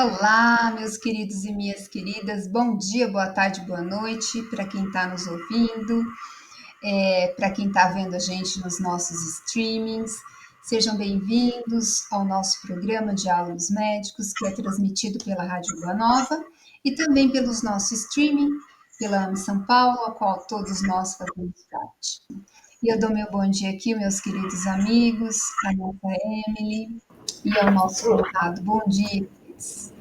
Olá, meus queridos e minhas queridas. Bom dia, boa tarde, boa noite para quem está nos ouvindo, para quem está vendo a gente nos nossos streamings. Sejam bem-vindos ao nosso programa Diálogos Médicos, que é transmitido pela Rádio Boa Nova e também pelos nossos streaming, pela AME São Paulo, a qual todos nós fazemos parte. E eu dou meu bom dia aqui, meus queridos amigos, a nossa Emily e ao nosso Conrado. Bom dia.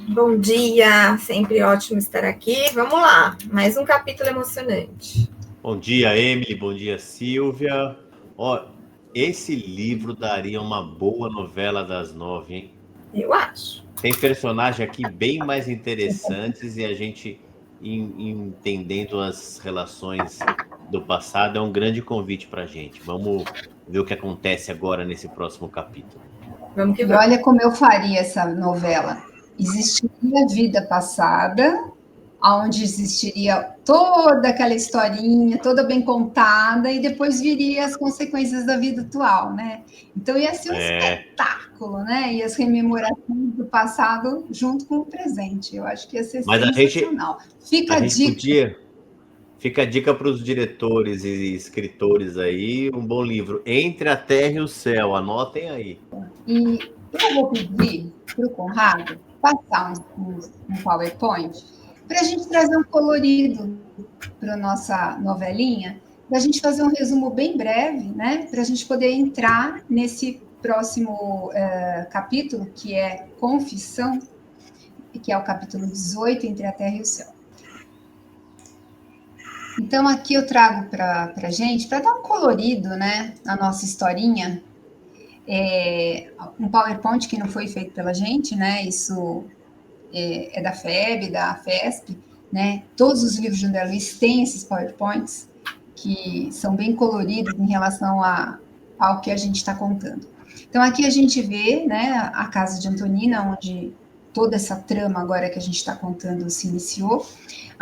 Bom dia, sempre ótimo estar aqui. Vamos lá, mais um capítulo emocionante. Bom dia, Emily, bom dia, Silvia. Ó, esse livro daria uma boa novela das 9, hein? Eu acho. Tem personagens aqui bem mais interessantes e a gente entendendo as relações do passado é um grande convite para a gente. Vamos ver o que acontece agora nesse próximo capítulo. Vamos que E vamos. olha como eu faria essa novela. Existiria a vida passada, onde existiria toda aquela historinha, toda bem contada, e depois viria as consequências da vida atual, né? Então ia ser um espetáculo, né? E as rememorações do passado junto com o presente. Eu acho que ia ser Mas sensacional. Fica a dica. Fica a dica para os diretores e escritores aí, um bom livro, Entre a Terra e o Céu, anotem aí. E eu vou pedir para o Conrado passar um PowerPoint para a gente trazer um colorido para a nossa novelinha, para a gente fazer um resumo bem breve, né? Para a gente poder entrar nesse próximo capítulo, que é Confissão, que é o capítulo 18, Entre a Terra e o Céu. Então, aqui eu trago para a gente, para dar um colorido, né, na nossa historinha, um PowerPoint que não foi feito pela gente, né? Isso é da FEB, da FESP, né? Todos os livros de André Luiz têm esses PowerPoints que são bem coloridos em relação ao que a gente está contando. Então, aqui a gente vê, né, a casa de Antonina, onde toda essa trama agora que a gente está contando se iniciou,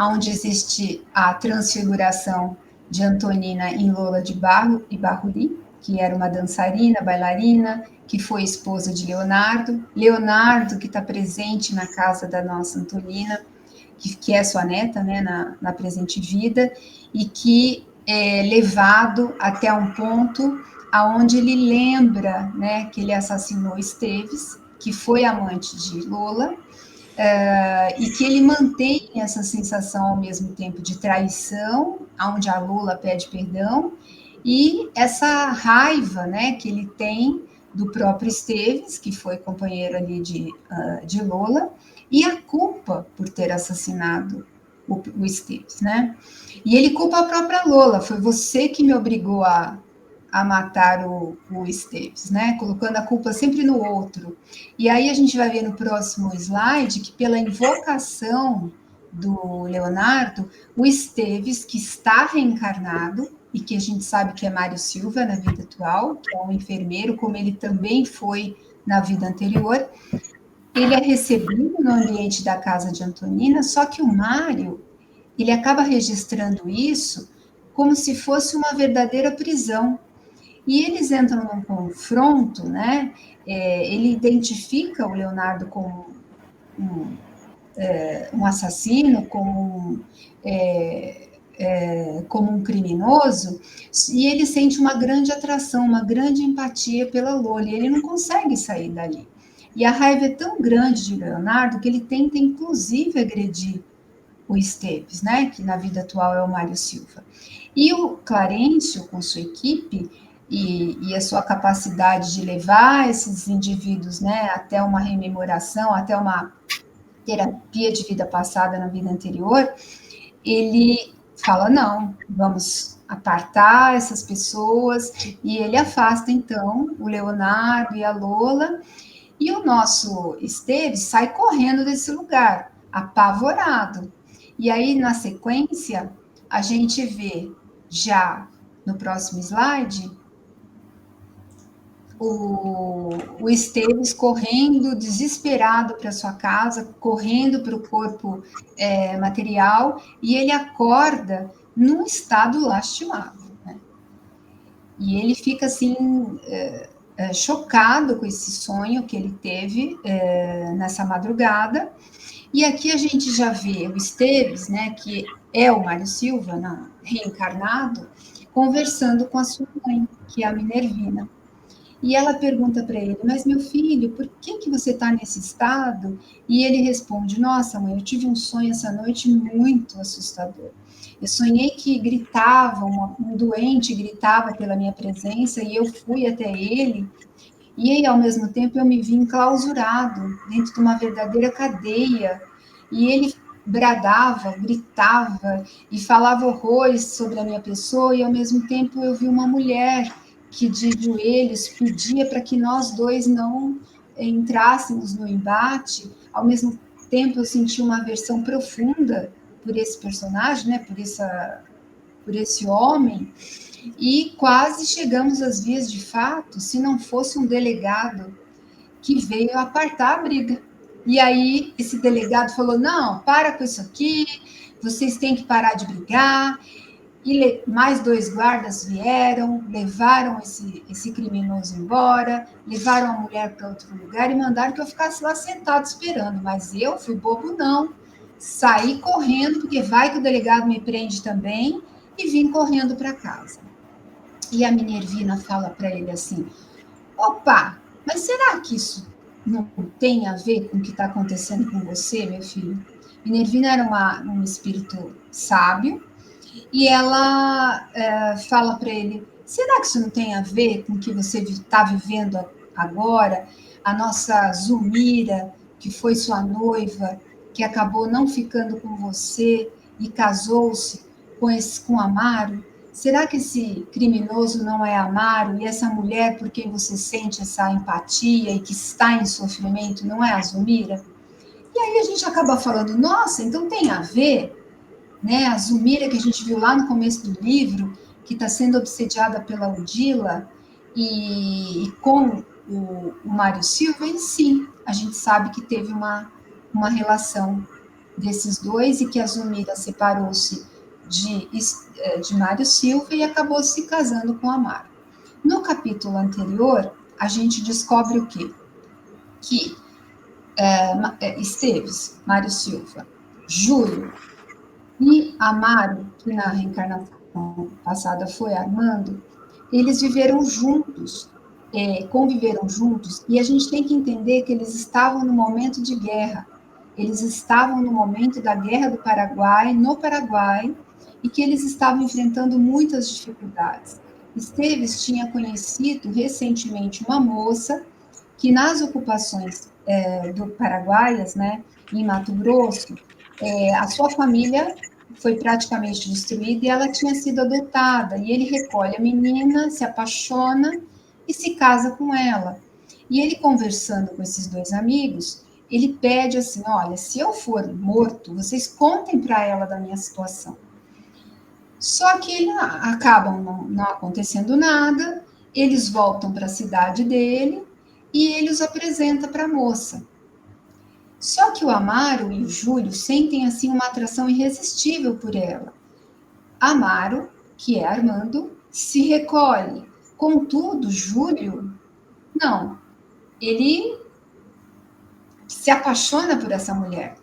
onde existe a transfiguração de Antonina em Lola de Barro e Barruri, que era uma dançarina, bailarina, que foi esposa de Leonardo. Leonardo, que está presente na casa da nossa Antonina, que é sua neta, né, na presente vida, e que é levado até um ponto aonde ele lembra, né, que ele assassinou Esteves, que foi amante de Lola, e que ele mantém essa sensação ao mesmo tempo de traição, onde a Lola pede perdão, e essa raiva, né, que ele tem do próprio Esteves, que foi companheiro ali de Lola, e a culpa por ter assassinado o Esteves, né? E ele culpa a própria Lola, foi você que me obrigou a matar o Esteves, né? Colocando a culpa sempre no outro. E aí a gente vai ver no próximo slide que pela invocação do Leonardo, o Esteves, que está reencarnado, e que a gente sabe que é Mário Silva na vida atual, que é um enfermeiro, como ele também foi na vida anterior, ele é recebido no ambiente da casa de Antonina, só que o Mário, ele acaba registrando isso como se fosse uma verdadeira prisão. E eles entram num confronto, né? Ele identifica o Leonardo como um assassino, como um criminoso, e ele sente uma grande atração, uma grande empatia pela Lola, e ele não consegue sair dali. E a raiva é tão grande de Leonardo que ele tenta, inclusive, agredir o Esteves, né, que na vida atual é o Mário Silva. E o Clarencio, com sua equipe, e a sua capacidade de levar esses indivíduos, né, até uma rememoração, até uma terapia de vida passada na vida anterior, ele fala, não, vamos apartar essas pessoas, e ele afasta, então, o Leonardo e a Lola, e o nosso Esteves sai correndo desse lugar, apavorado. E aí, na sequência, a gente vê já no próximo slide o Esteves correndo desesperado para sua casa, correndo para o corpo material, e ele acorda num estado lastimável, né? E ele fica assim chocado com esse sonho que ele teve nessa madrugada. E aqui a gente já vê o Esteves, né, que é o Mário Silva, reencarnado, conversando com a sua mãe, que é a Minervina. E ela pergunta para ele, mas meu filho, por que você está nesse estado? E ele responde, nossa mãe, eu tive um sonho essa noite muito assustador. Eu sonhei que gritava, um doente gritava pela minha presença e eu fui até ele. E aí, ao mesmo tempo, eu me vi enclausurado dentro de uma verdadeira cadeia. E ele bradava, gritava e falava horrores sobre a minha pessoa. E, ao mesmo tempo, eu vi uma mulher que, de joelhos, pedia para que nós dois não entrássemos no embate. Ao mesmo tempo, eu senti uma aversão profunda por esse personagem, né? Por esse homem. E quase chegamos às vias de fato, se não fosse um delegado que veio apartar a briga. E aí esse delegado falou, não, para com isso aqui, vocês têm que parar de brigar. E mais 2 guardas vieram, levaram esse criminoso embora, levaram a mulher para outro lugar e mandaram que eu ficasse lá sentado esperando. Mas eu fui bobo não, saí correndo, porque vai que o delegado me prende também, e vim correndo para casa. E a Minervina fala para ele assim, opa, mas será que isso não tem a ver com o que está acontecendo com você, meu filho? Minervina era um espírito sábio, e ela fala para ele, será que isso não tem a ver com o que você está vivendo agora? A nossa Zulmira, que foi sua noiva, que acabou não ficando com você e casou-se com Amaro, será que esse criminoso não é Amaro e essa mulher por quem você sente essa empatia e que está em sofrimento não é a Zulmira? E aí a gente acaba falando, nossa, então tem a ver, né? A Zulmira que a gente viu lá no começo do livro, que está sendo obsediada pela Odila e com o Mário Silva, e sim, a gente sabe que teve uma relação desses dois e que a Zulmira separou-se de Mário Silva e acabou se casando com Amaro. No capítulo anterior, a gente descobre o quê? Que Esteves, Mário Silva, Júlio e Amaro, que na reencarnação passada foi Armando, eles viveram juntos, conviveram juntos, e a gente tem que entender que eles estavam no momento de guerra. Eles estavam no momento da Guerra do Paraguai, no Paraguai, e que eles estavam enfrentando muitas dificuldades. Esteves tinha conhecido recentemente uma moça que nas ocupações do Paraguaias, né, em Mato Grosso, a sua família foi praticamente destruída e ela tinha sido adotada. E ele recolhe a menina, se apaixona e se casa com ela. E ele conversando com esses 2 amigos, ele pede assim, olha, se eu for morto, vocês contem para ela da minha situação. Só que acabam não acontecendo nada, eles voltam para a cidade dele e ele os apresenta para a moça. Só que o Amaro e o Júlio sentem assim uma atração irresistível por ela. Amaro, que é Armando, se recolhe. Contudo, Júlio, não. Ele se apaixona por essa mulher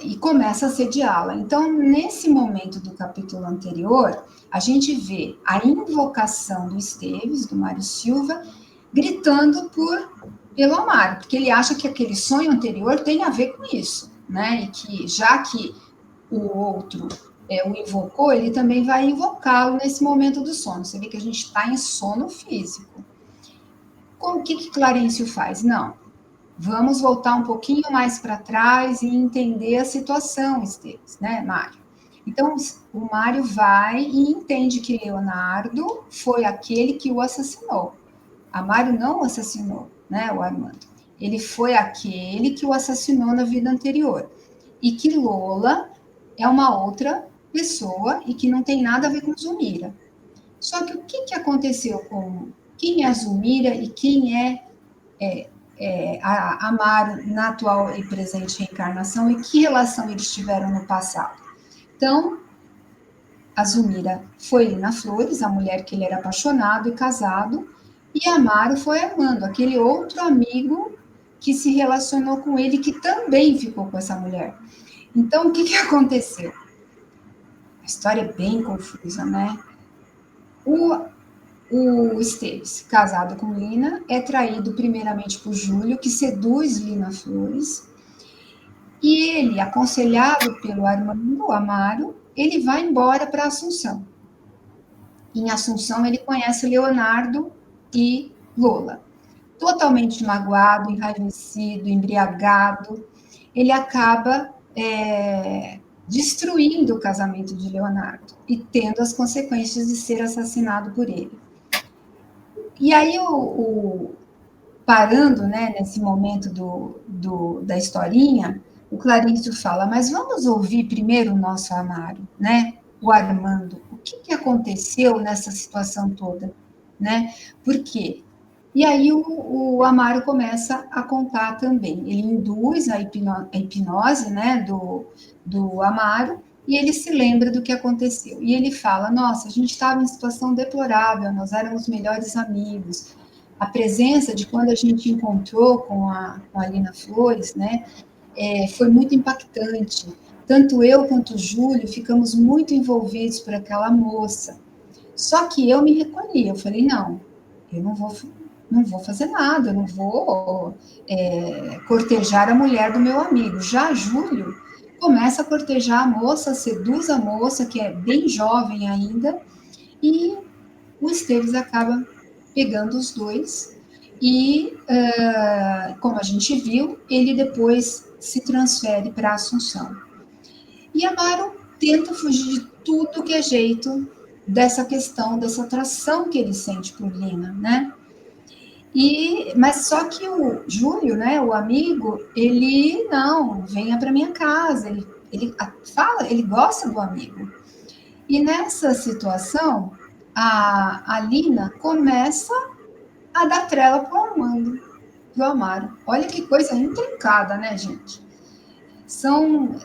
e começa a assediá-la. Então, nesse momento do capítulo anterior, a gente vê a invocação do Esteves, do Mário Silva, gritando pelo Amaro, porque ele acha que aquele sonho anterior tem a ver com isso, né? E que já que o outro o invocou, ele também vai invocá-lo nesse momento do sono. Você vê que a gente está em sono físico. O que Clarencio faz? Não, vamos voltar um pouquinho mais para trás e entender a situação, Esteves, né, Mário? Então, o Mário vai e entende que Leonardo foi aquele que o assassinou. Amaro não o assassinou, né, o Armando. Ele foi aquele que o assassinou na vida anterior. E que Lola é uma outra pessoa e que não tem nada a ver com Zulmira. Só que o que aconteceu com quem é a Zulmira e quem a Amaro na atual e presente reencarnação e que relação eles tiveram no passado? Então, a Zulmira foi Lina Flores, a mulher que ele era apaixonado e casado, E Amaro foi Armando, aquele outro amigo que se relacionou com ele, que também ficou com essa mulher. Então, o que aconteceu? A história é bem confusa, né? O Esteves, casado com Lina, é traído primeiramente por Júlio, que seduz Lina Flores, e ele, aconselhado pelo Armando Amaro, ele vai embora para Assunção. Em Assunção, ele conhece Leonardo e Lola. Totalmente magoado, enraivecido, embriagado, ele acaba destruindo o casamento de Leonardo e tendo as consequências de ser assassinado por ele. E aí, parando, né, nesse momento da historinha, o Clarício fala, mas vamos ouvir primeiro o nosso Amaro, né? O Armando. O que aconteceu nessa situação toda, né? Por quê? E aí o Amaro começa a contar também. Ele induz a hipnose, né, do Amaro, e ele se lembra do que aconteceu. E ele fala, nossa, a gente estava em situação deplorável, nós éramos melhores amigos. A presença de quando a gente encontrou com a Lina Flores, né, foi muito impactante. Tanto eu quanto o Júlio ficamos muito envolvidos por aquela moça. Só que eu me recolhi, eu falei, não, eu não vou fazer nada, eu não vou cortejar a mulher do meu amigo. Já Júlio começa a cortejar a moça, seduz a moça, que é bem jovem ainda, e o Esteves acaba pegando os dois. E, como a gente viu, ele depois se transfere para Assunção. E Amaro tenta fugir de tudo que é jeito dessa questão, dessa atração que ele sente por Lina, né? Mas só que o Júlio, né, o amigo, ele não, venha para minha casa, ele fala, ele gosta do amigo. E nessa situação, a Lina começa a dar trela para o Armando, pro Amaro. Olha que coisa intrincada, né, gente? São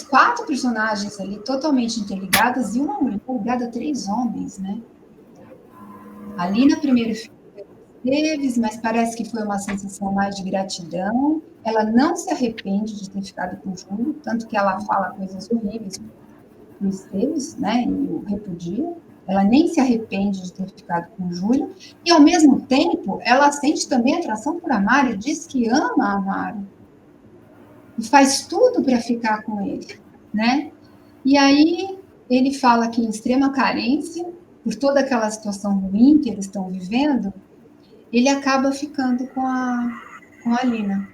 quatro personagens ali totalmente interligadas e uma mulher ligada a três homens, né? A Lina primeiro Esteves, mas parece que foi uma sensação mais de gratidão. Ela não se arrepende de ter ficado com o Júlio, tanto que ela fala coisas horríveis para o Esteves, né? E o repudia. Ela nem se arrepende de ter ficado com o Júlio. E, ao mesmo tempo, ela sente também atração por Amaro e diz que ama Amaro. E faz tudo para ficar com ele, né? E aí ele fala que em extrema carência, por toda aquela situação ruim que eles estão vivendo, ele acaba ficando com a Lina.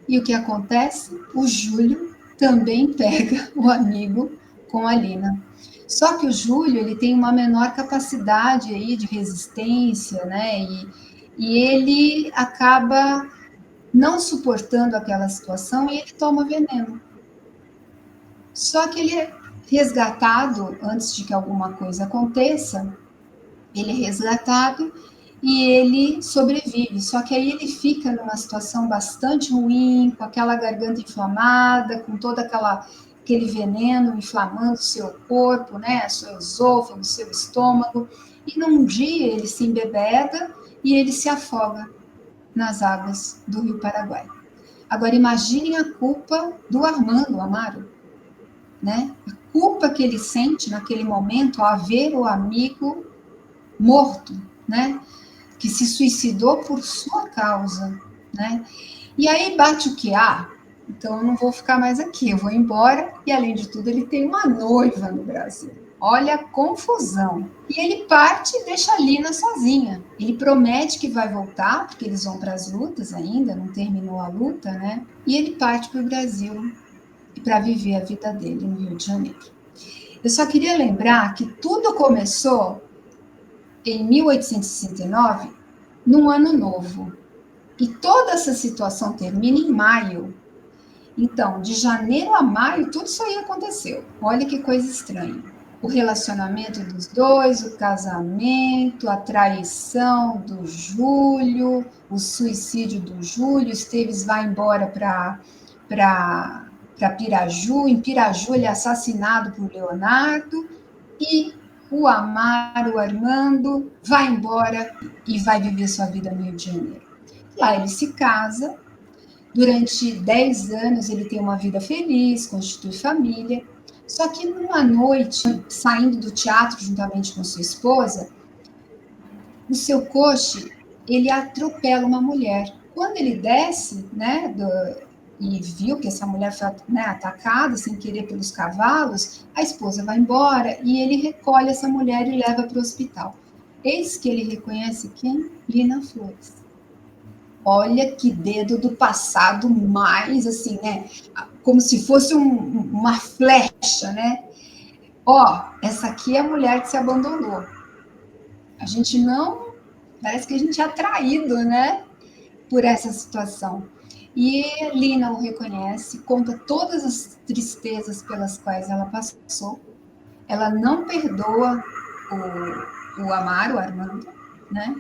E o que acontece? O Júlio também pega o amigo com a Lina. Só que o Júlio, ele tem uma menor capacidade aí de resistência, né? E ele acaba não suportando aquela situação e ele toma veneno. Só que ele é resgatado antes de que alguma coisa aconteça, ele é resgatado e ele sobrevive. Só que aí ele fica numa situação bastante ruim, com aquela garganta inflamada, com todo aquele veneno inflamando o seu corpo, né, seu esôfago, seu estômago. E num dia ele se embebeda e ele se afoga nas águas do Rio Paraguai. Agora imaginem a culpa do Armando Amaro, né? A culpa que ele sente naquele momento ao ver o amigo morto, né? Que se suicidou por sua causa, né? E aí bate o que? Então eu não vou ficar mais aqui, eu vou embora. E além de tudo, ele tem uma noiva no Brasil. Olha a confusão. E ele parte e deixa a Lina sozinha. Ele promete que vai voltar, porque eles vão para as lutas ainda, não terminou a luta, né? E ele parte para o Brasil para viver a vida dele no Rio de Janeiro. Eu só queria lembrar que tudo começou em 1869, num ano novo. E toda essa situação termina em maio. Então, de janeiro a maio, tudo isso aí aconteceu. Olha que coisa estranha. O relacionamento dos dois, o casamento, a traição do Júlio, o suicídio do Júlio. Esteves vai embora para Piraju. Em Piraju, ele é assassinado por Leonardo. E o Amaro, o Armando, vai embora e vai viver sua vida no Rio de Janeiro. Lá ele se casa, durante 10 anos ele tem uma vida feliz, constitui família, só que numa noite, saindo do teatro juntamente com sua esposa, o seu coche, ele atropela uma mulher. Quando ele desce, né, e viu que essa mulher foi, né, atacada sem querer pelos cavalos, a esposa vai embora e ele recolhe essa mulher e leva para o hospital. Eis que ele reconhece quem? Lina Flores. Olha que dedo do passado mais, assim, né? Como se fosse uma flecha, né? Ó, essa aqui é a mulher que se abandonou. A gente não... Parece que a gente é atraído, né? Por essa situação. E Lina o reconhece, conta todas as tristezas pelas quais ela passou. Ela não perdoa o Amaro, o Armando, né?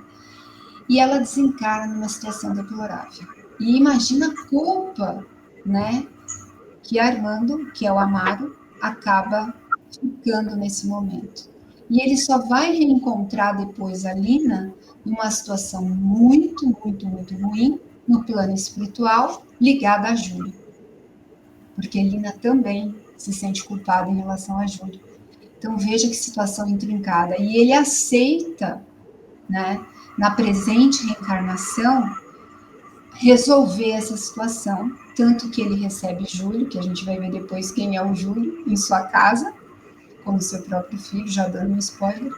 E ela desencarna numa situação deplorável. E imagina a culpa, né? Que Armando, que é o Amaro, acaba ficando nesse momento. E ele só vai reencontrar depois a Lina numa situação muito, muito, muito ruim, no plano espiritual, ligada a Júlio. Porque Lina também se sente culpada em relação a Júlio. Então veja que situação intrincada. E ele aceita, né, na presente reencarnação, resolver essa situação, tanto que ele recebe Júlio, que a gente vai ver depois quem é o Júlio, em sua casa, como seu próprio filho, já dando um spoiler,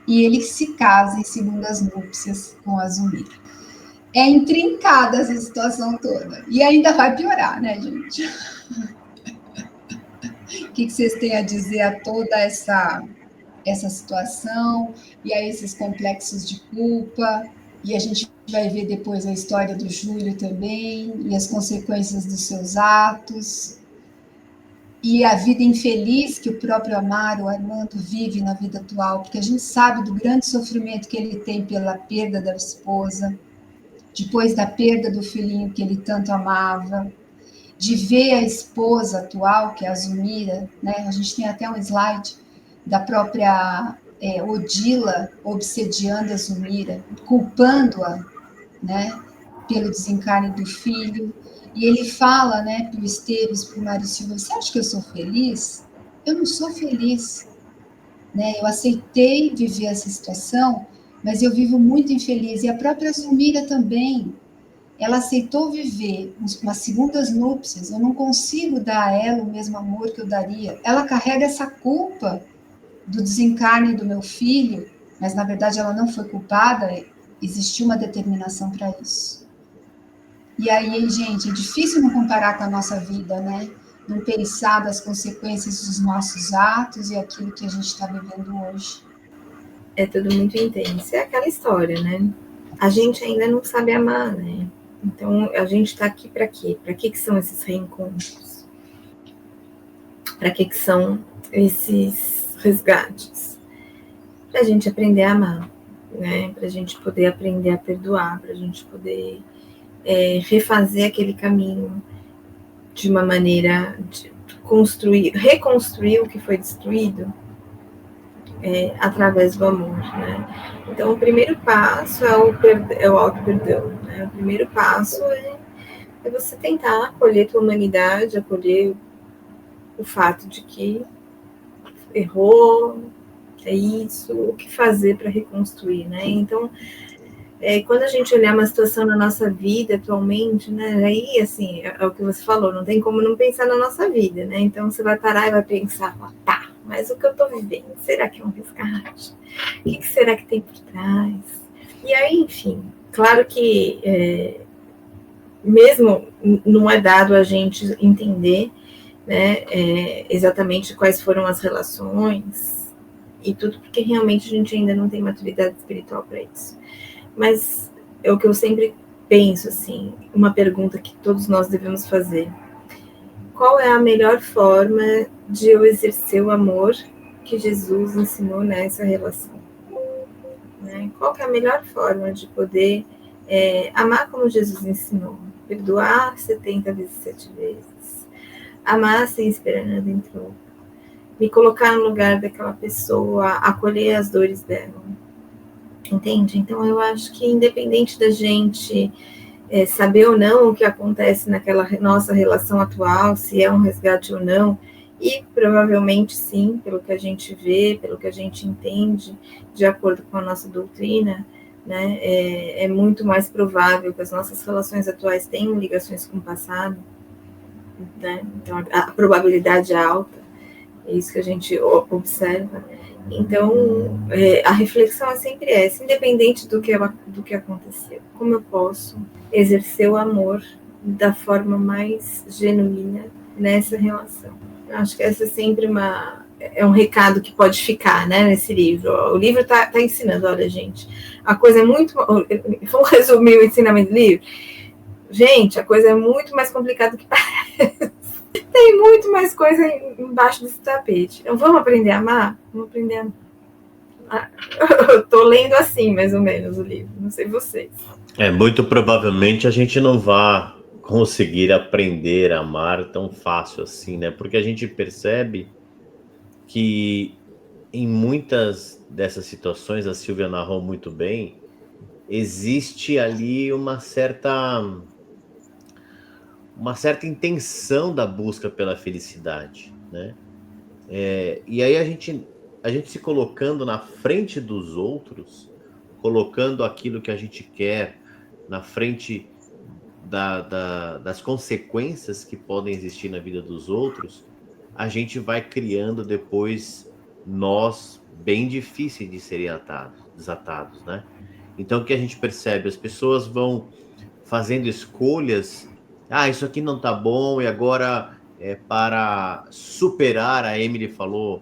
e ele se casa em segundas núpcias com a Zumira. É intrincada essa situação toda. E ainda vai piorar, né, gente? O que vocês têm a dizer a toda essa situação e a esses complexos de culpa? E a gente vai ver depois a história do Júlio também e as consequências dos seus atos. E a vida infeliz que o próprio Amaro, o Armando, vive na vida atual, porque a gente sabe do grande sofrimento que ele tem pela perda da esposa, depois da perda do filhinho que ele tanto amava, de ver a esposa atual, que é a Zumira, né? A gente tem até um slide da própria Odila obsediando a Zumira, culpando-a, né, pelo desencarne do filho. E ele fala, né, para o Esteves, para o Mário Silva, você acha que eu sou feliz? Eu não sou feliz. Né? Eu aceitei viver essa situação, mas eu vivo muito infeliz. E a própria Zumira também, ela aceitou viver umas segundas núpcias. Eu não consigo dar a ela o mesmo amor que eu daria. Ela carrega essa culpa do desencarne do meu filho, mas na verdade ela não foi culpada, existiu uma determinação para isso. E aí, gente, é difícil não comparar com a nossa vida, né? Não pensar das consequências dos nossos atos e aquilo que a gente está vivendo hoje. É tudo muito intenso. É aquela história, né? A gente ainda não sabe amar, né? Então, a gente está aqui para quê? Para que são esses reencontros? Para que são esses resgates? Para a gente aprender a amar, né? Para a gente poder aprender a perdoar, para a gente poder refazer aquele caminho de uma maneira de reconstruir o que foi destruído através do amor, né? Então, o primeiro passo é o auto-perdão, né? O primeiro passo é você tentar acolher a tua humanidade, acolher o fato de que errou, é isso, o que fazer para reconstruir, né? Então, quando a gente olhar uma situação na nossa vida atualmente, né, aí, assim, é o que você falou, não tem como não pensar na nossa vida, né? Então, você vai parar e vai pensar, tá, mas o que eu estou vivendo, será que é um resgate? O que será que tem por trás? E aí, enfim, claro que mesmo não é dado a gente entender, né, exatamente quais foram as relações e tudo, porque realmente a gente ainda não tem maturidade espiritual para isso. Mas é o que eu sempre penso, assim, uma pergunta que todos nós devemos fazer. Qual é a melhor forma de eu exercer o amor que Jesus ensinou nessa relação? Né? Qual que é a melhor forma de poder amar como Jesus ensinou? Perdoar 70 vezes 7 vezes. Amar sem esperar nada em troca. me colocar no lugar daquela pessoa, acolher as dores dela. Entende? Então, eu acho que independente da gente saber ou não o que acontece naquela nossa relação atual, se é um resgate ou não, e provavelmente sim, pelo que a gente vê, pelo que a gente entende, de acordo com a nossa doutrina, né, é muito mais provável que as nossas relações atuais tenham ligações com o passado, né? Então a probabilidade é alta, é isso que a gente observa. Então, a reflexão é sempre essa, independente do que aconteceu. Como eu posso exercer o amor da forma mais genuína nessa relação? Eu acho que essa é sempre um recado que pode ficar, né, nesse livro. O livro está ensinando, olha, gente, a coisa é muito... Vamos resumir o ensinamento do livro? Gente, a coisa é muito mais complicada do que parece. Tem muito mais coisa embaixo desse tapete. Então, vamos aprender a amar? Vamos aprender a amar. Eu tô lendo assim, mais ou menos, o livro. Não sei vocês. Muito provavelmente a gente não vai conseguir aprender a amar tão fácil assim, né? Porque a gente percebe que em muitas dessas situações, a Silvia narrou muito bem, existe ali uma certa intenção da busca pela felicidade, né? E aí a gente se colocando na frente dos outros, colocando aquilo que a gente quer na frente das consequências que podem existir na vida dos outros, a gente vai criando depois nós bem difíceis de serem desatados, né? Então o que a gente percebe? As pessoas vão fazendo escolhas, isso aqui não tá bom, e agora para superar, a Emily falou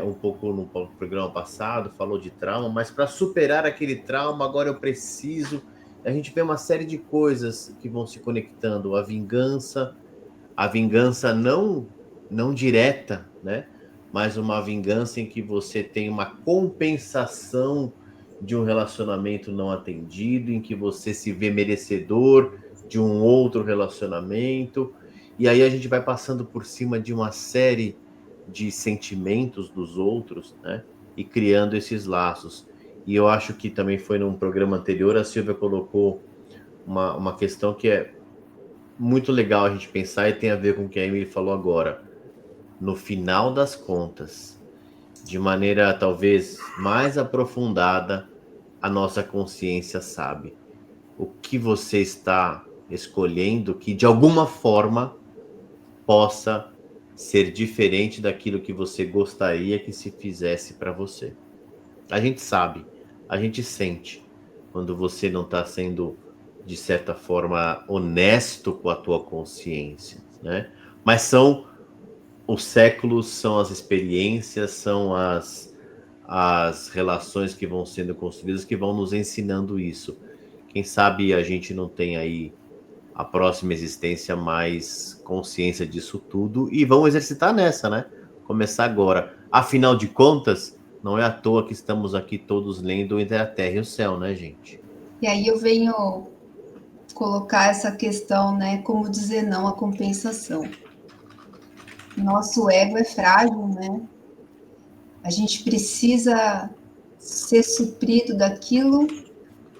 um pouco no programa passado, falou de trauma, mas para superar aquele trauma, agora eu preciso... A gente vê uma série de coisas que vão se conectando, a vingança não direta, né? Mas uma vingança em que você tem uma compensação de um relacionamento não atendido, em que você se vê merecedor de um outro relacionamento, e aí a gente vai passando por cima de uma série de sentimentos dos outros, né? E criando esses laços. E eu acho que também foi num programa anterior, a Silvia colocou uma questão que é muito legal a gente pensar e tem a ver com o que a Emily falou agora. No final das contas, de maneira talvez mais aprofundada, a nossa consciência sabe o que você está escolhendo que de alguma forma possa ser diferente daquilo que você gostaria que se fizesse para você. A gente sabe, a gente sente quando você não está sendo, de certa forma, honesto com a tua consciência, né? Mas os séculos, são as experiências, são as relações que vão sendo construídas que vão nos ensinando isso. Quem sabe a gente não tem aí a próxima existência mais consciência disso tudo e vamos exercitar nessa, né? Começar agora. Afinal de contas, não é à toa que estamos aqui todos lendo Entre a Terra e o Céu, né, gente? E aí eu venho colocar essa questão, né? Como dizer não à compensação. Nosso ego é frágil, né? A gente precisa ser suprido daquilo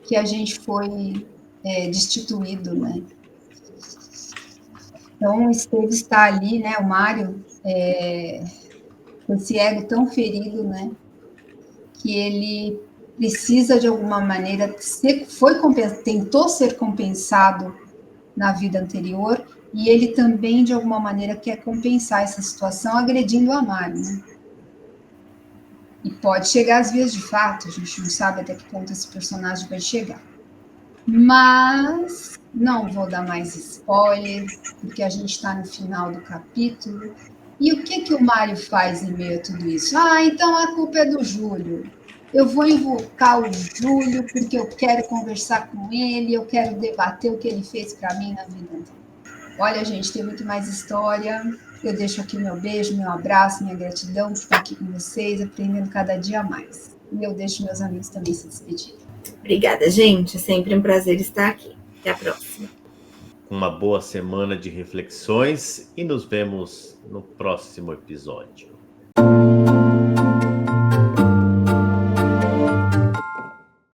que a gente foi destituído, né? Então, o Esteve está ali, né? O Mário, com esse ego tão ferido, né? Que ele precisa, de alguma maneira, tentou ser compensado na vida anterior, e ele também, de alguma maneira, quer compensar essa situação agredindo a Mário, né? E pode chegar às vias de fato, a gente não sabe até que ponto esse personagem vai chegar. Mas não vou dar mais spoiler, porque a gente está no final do capítulo. E o que o Mário faz em meio a tudo isso? Então a culpa é do Júlio. Eu vou invocar o Júlio porque eu quero conversar com ele, eu quero debater o que ele fez para mim na vida. Olha, gente, tem muito mais história. Eu deixo aqui meu beijo, meu abraço, minha gratidão por estar aqui com vocês, aprendendo cada dia mais. E eu deixo meus amigos também se despedirem. Obrigada, gente. É sempre um prazer estar aqui. Até a próxima. Uma boa semana de reflexões e nos vemos no próximo episódio.